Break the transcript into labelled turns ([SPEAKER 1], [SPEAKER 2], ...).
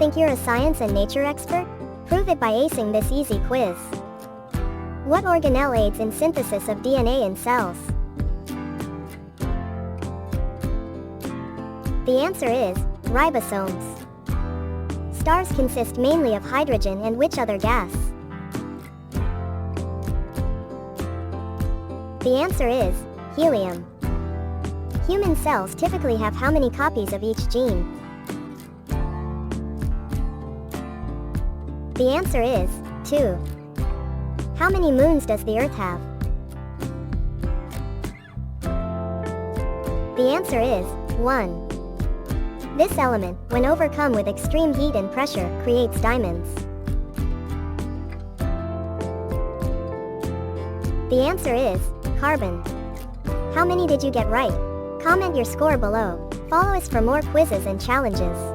[SPEAKER 1] Think you're a science and nature expert? Prove it by acing this easy quiz. What organelle aids in synthesis of DNA in cells? The answer is ribosomes. Stars consist mainly of hydrogen and which other gas? The answer is helium. Human cells typically have how many copies of each gene? The answer is 2. How many moons does the Earth have? The answer is 1. This element, when overcome with extreme heat and pressure, creates diamonds. The answer is carbon. How many did you get right? Comment your score below. Follow us for more quizzes and challenges.